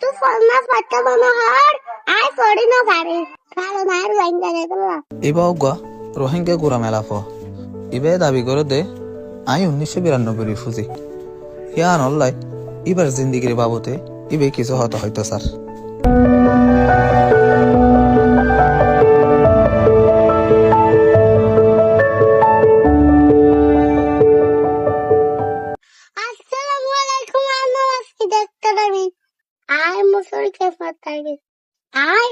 tu formas baca manohar, ay sorry no pare. Kalo na Rohingya দেখলা। ইবা অজ্ঞা রোহিঙ্গা গোরা মেলাফ ইবে দাবি করে দে I 1992 refugee ইয়ান অল্লাই ইবার জিন্দিগির বাবতে ইবে কিছু হতো হয়তো স্যার আসসালামু আলাইকুম আম্মা আজকে দেখতে পারি আই মুসল কে ফাতারি আই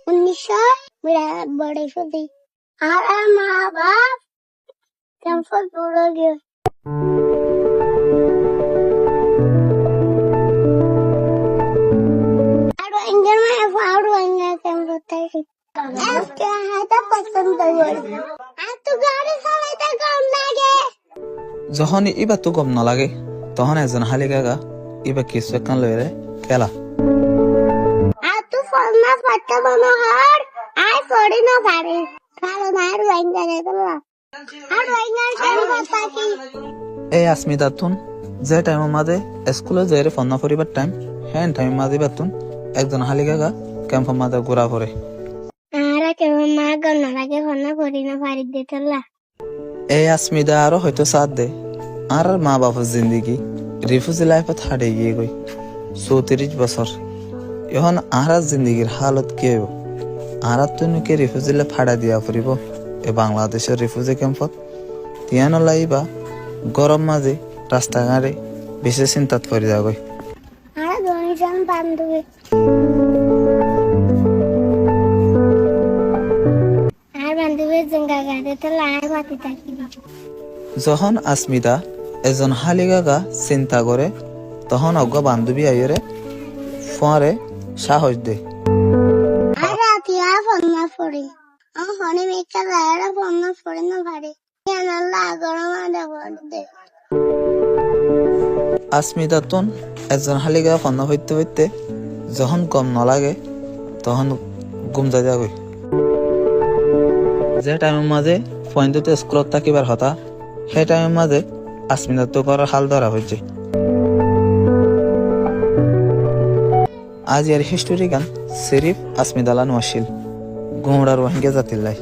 1900 বড়ে ফুদি আর মা বাপ কেমন দূরে গিয়ে আর ইন্ডিয়ান মে ফাউড ইন্ডিয়া কেমন ফাতারি আজকে হাতে পছন্দ করে আর তো গাড়ি চালাইতে কম লাগে যখন ইবা তো গম নালাগে তখন একজন হালিগাগা ইবা কিছু একখান লইরে খেলা আর তো ফলনা পাটা মনোহর আই সরি না পারে কালো না রোহিঙ্গা দেখলা আর রোহিঙ্গা কেমন ফাতাকি এই আসমিতা তুন যে টাইম মাঝে স্কুলে যাইরে ফোন না করিবার টাইম হ্যাঁ টাইম মাঝে বাতুন একজন হালিগাগা ক্যাম্প মাঝে ঘোরা পড়ে আর কেমন মা গন লাগে ফোনা করি না পারি দেখলা এই আসমিদা আরো হয়তো সাথ দে আর মা বাবার জিন্দিগি রিফিউজি লাইফত হারে গিয়ে গই 34 বছর এখন আর জিন্দিগির হালত কি হইব আর তুনুকে রিফিউজি লে ফাড়া দিয়া ফুরিব এ বাংলাদেশের রিফিউজি ক্যাম্পত তিয়ান লাইবা গরম মাঝে রাস্তাঘাটে বেশি চিন্তাত পড়ে যাগই আর দুইজন বান্ধবী আর বান্ধবীর জঙ্গা গাড়ি তো লাই মাতি থাকি যখন আসমিদা এজন হালিগাগা চিন্তা করে তখন অজ্ঞ বান্ধবী আইরে ফোয়ারে সাহস দে আর রাতিয়া ফোনা পড়ে আমার ফোনে মেকা যায় ফোনা পড়ে না পারে কেন গরম আদা দে আসমিদা তুন একজন হালিগা ফোন হইতে হইতে যখন কম নলাগে তখন গুম যা যাগই যে টাইমের মাঝে ফোনতে স্কুলত থাকিবার হতা সেই টাইমের মাঝে আসমিদা তো করার হাল ধরা হয়েছে আজ এর হিস্টোরি গান সিরিফ আসমিদালা নোয়াশিল গুমড়া রোহিঙ্গা জাতির লাই